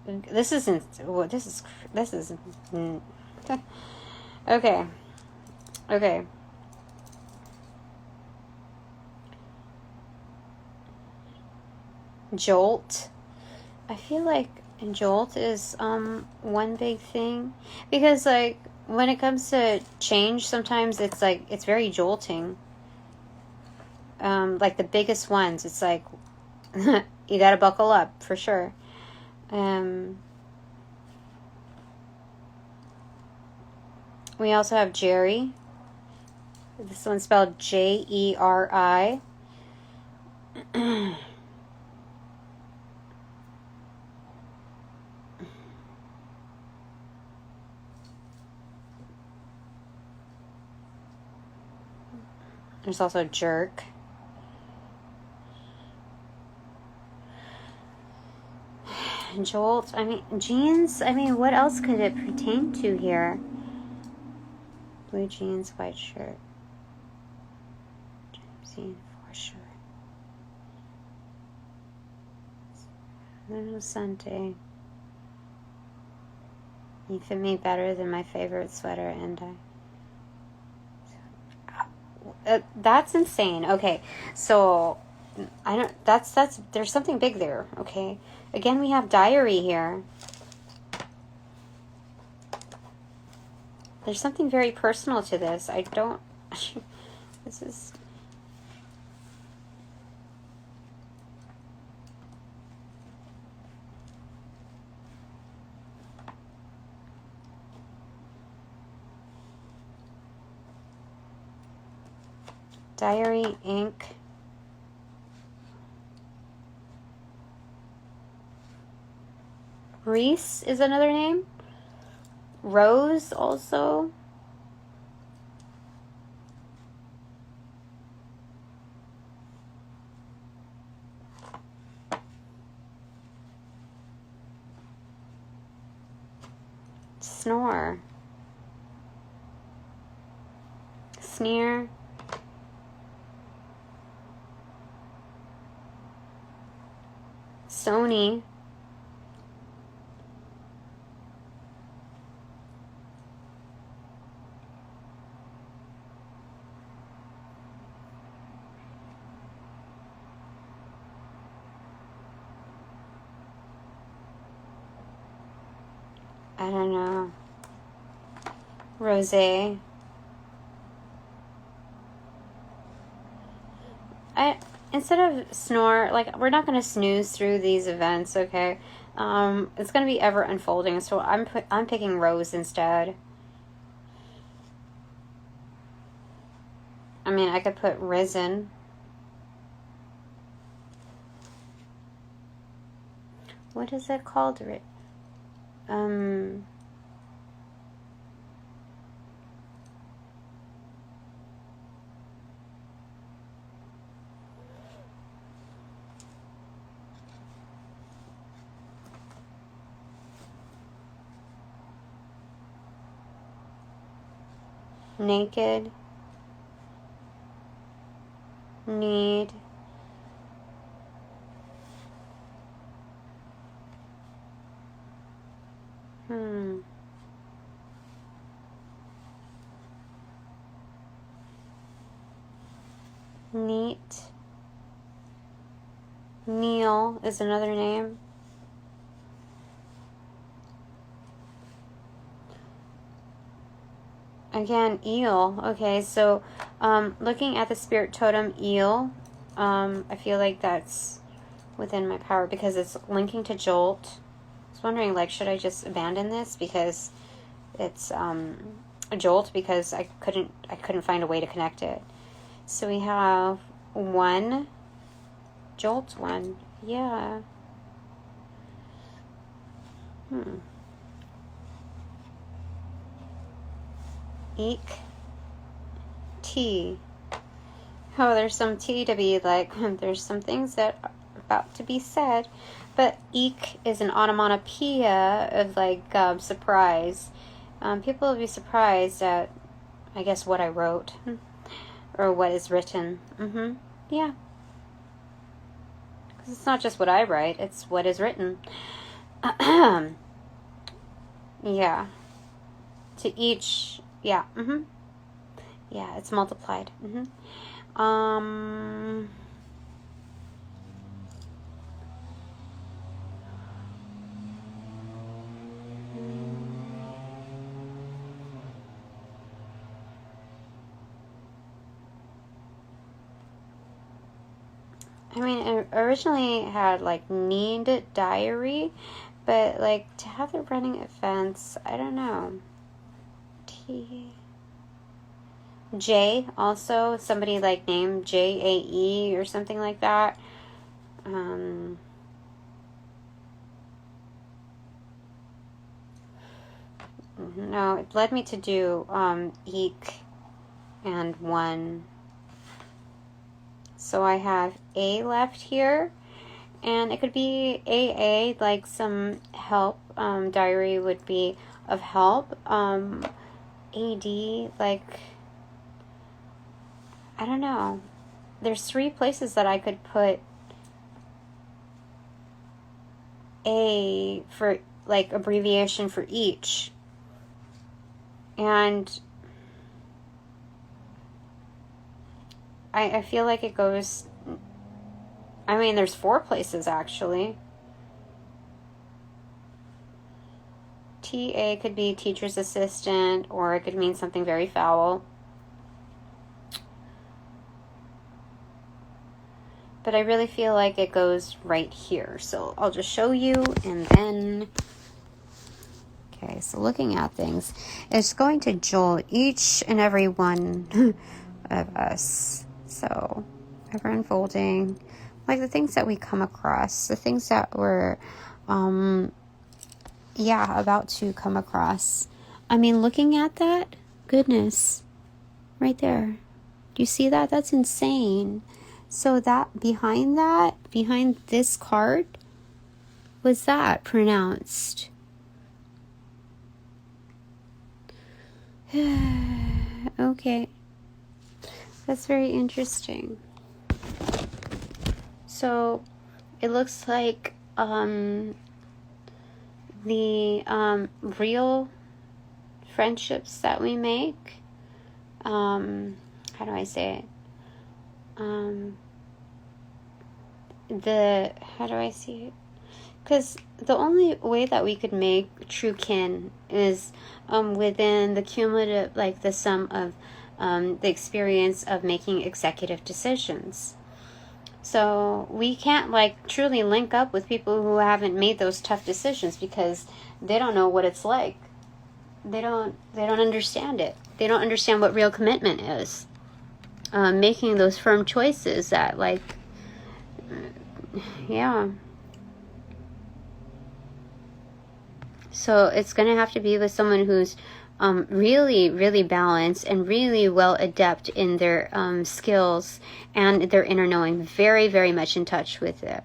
This isn't. Well, this is. Okay. Okay. Jolt. I feel like jolt is one big thing, because like when it comes to change, sometimes it's like it's very jolting. Like the biggest ones, it's like you gotta buckle up for sure. We also have Jerry. This one's spelled Jeri. There's also jerk. Jolt. I mean, jeans. I mean, what else could it pertain to here? Blue jeans, white shirt. Jean for sure. There's Sunday. You fit me better than my favorite sweater, and that's insane. Okay, so I don't. That's there's something big there. Okay, again we have diary here. There's something very personal to this. I don't. This is. Diary, ink. Reese is another name. Rose also. Snore. Sneer. Sony. I don't know. Rosé. Instead of snore, like, we're not going to snooze through these events, okay? It's going to be ever unfolding, so I'm picking rose instead. I mean, I could put risen. What is it called? Naked. Need. Neat. Neil is another name. Again, eel. Okay, so looking at the spirit totem eel, I feel like that's within my power because it's linking to Jolt. I was wondering, like, should I just abandon this because it's a Jolt, because I couldn't find a way to connect it. So we have one Jolt one. Yeah. Eek. Tea. Oh, there's some tea to be like, there's some things that are about to be said. But eek is an onomatopoeia of like surprise. People will be surprised at, I guess, what I wrote. Or what is written. Yeah. Because it's not just what I write, it's what is written. Yeah. To each, yeah. Yeah, it's multiplied. I mean, it originally had like need diary, but like to have the running events, I don't know. J also, somebody like named JAE or something like that. No, it led me to do eek and one. So I have A left here, and it could be AA, like some help. Diary would be of help. AD, like, I don't know. There's 3 places that I could put A for, like, abbreviation for each. And I feel like it goes, I mean, there's 4 places actually. TA could be teacher's assistant, or it could mean something very foul. But I really feel like it goes right here. So I'll just show you, and then... Okay, so looking at things, it's going to jolt each and every one of us. So ever unfolding, like the things that we come across, the things that we're, about to come across. I mean, looking at that, goodness, right there. Do you see that? That's insane. So that, behind this card, was that pronounced? Okay. That's very interesting. So, it looks like, the, real friendships that we make, how do I say it? How do I see it? Because the only way that we could make true kin is within the cumulative, like the sum of the experience of making executive decisions. So we can't like truly link up with people who haven't made those tough decisions, because they don't know what it's like. They don't understand it. They don't understand what real commitment is. Making those firm choices that, like, yeah. So it's going to have to be with someone who's really, really balanced and really well adept in their skills and their inner knowing. Very, very much in touch with it.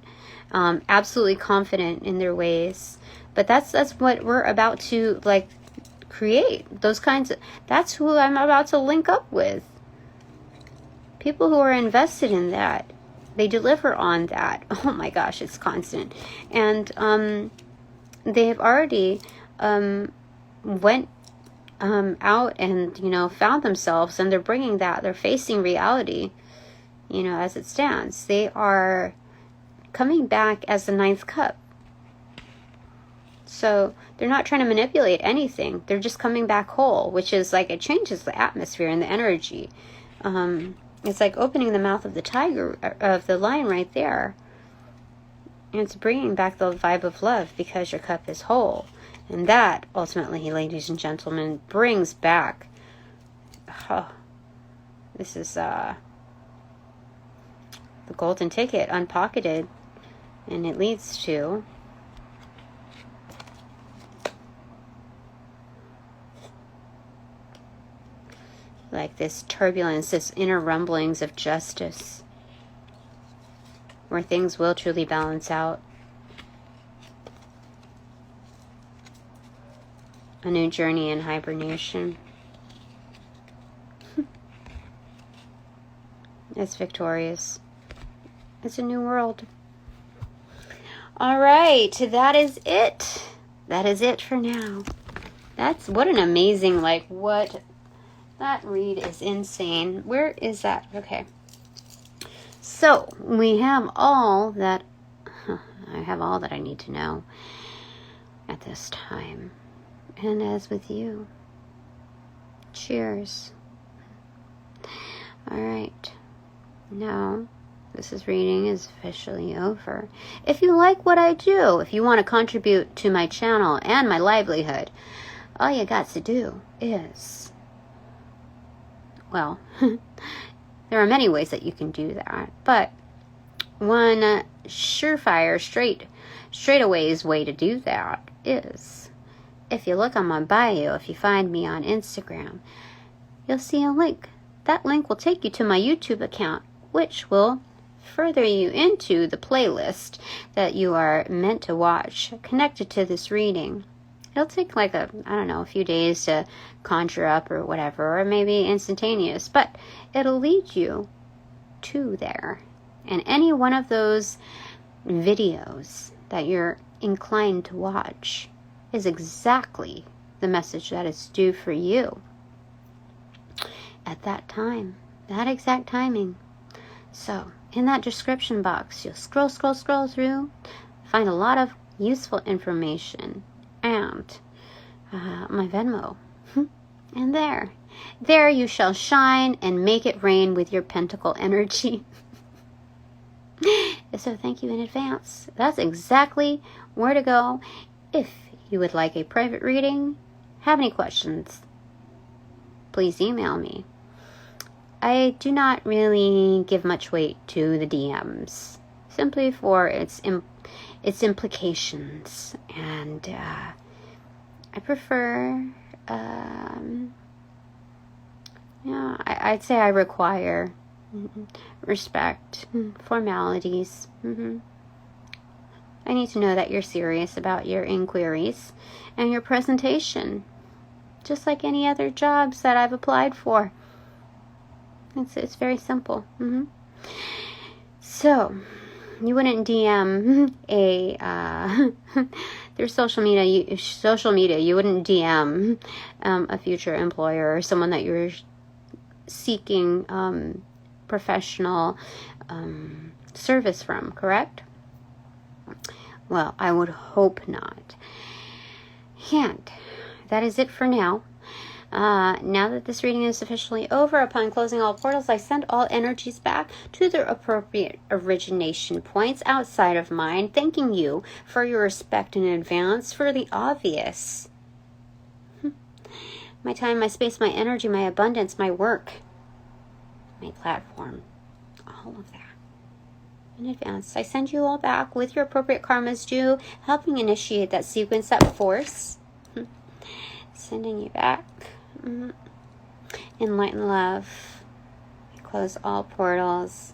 Absolutely confident in their ways. But that's what we're about to, like, create. Those kinds of... That's who I'm about to link up with. People who are invested in that. They deliver on that. Oh my gosh, it's constant. And they have already went out and, found themselves, and they're bringing that. They're facing reality, as it stands. They are coming back as the 9th cup. So they're not trying to manipulate anything. They're just coming back whole, which is like, it changes the atmosphere and the energy. It's like opening the mouth of the tiger, of the lion right there. And it's bringing back the vibe of love, because your cup is whole. And that, ultimately, ladies and gentlemen, brings back... this is the golden ticket, unpocketed. And it leads to... like this turbulence, this inner rumblings of justice, where things will truly balance out. A new journey in hibernation. It's victorious. It's a new world. All right, that is it. That is it for now. That's what an amazing, like, what that read is insane. Where is that? Okay. So we have all that. I have all that I need to know at this time. And as with you, cheers. All right. Now, this reading is officially over. If you like what I do, if you want to contribute to my channel and my livelihood, all you got to do is, well, there are many ways that you can do that, but one surefire, straightaway's way to do that is, if you look on my bio, if you find me on Instagram, you'll see a link. That link will take you to my YouTube account, which will further you into the playlist that you are meant to watch connected to this reading. It'll take like a few days to conjure up or whatever, or maybe instantaneous, but it'll lead you to there. And any one of those videos that you're inclined to watch is exactly the message that is due for you at that time, that exact timing. So in that description box, you'll scroll through, find a lot of useful information, and my Venmo. And there you shall shine and make it rain with your pentacle energy. So thank you in advance. That's exactly where to go. If you would like a private reading, have any questions, please email me. I do not really give much weight to the DMs, simply for its implications, and I prefer, I'd say I require respect, formalities. I need to know that you're serious about your inquiries and your presentation, just like any other jobs that I've applied for. It's very simple. So you wouldn't DM through social media. You wouldn't DM a future employer or someone that you're seeking professional service from, correct? Well, I would hope not. And that is it for now. Now that this reading is officially over, upon closing all portals, I send all energies back to their appropriate origination points outside of mine, thanking you for your respect in advance for the obvious. My time, my space, my energy, my abundance, my work, my platform, all of that. In advance, I send you all back with your appropriate karmas due, helping initiate that sequence, that force. Sending you back. In light and love, I close all portals.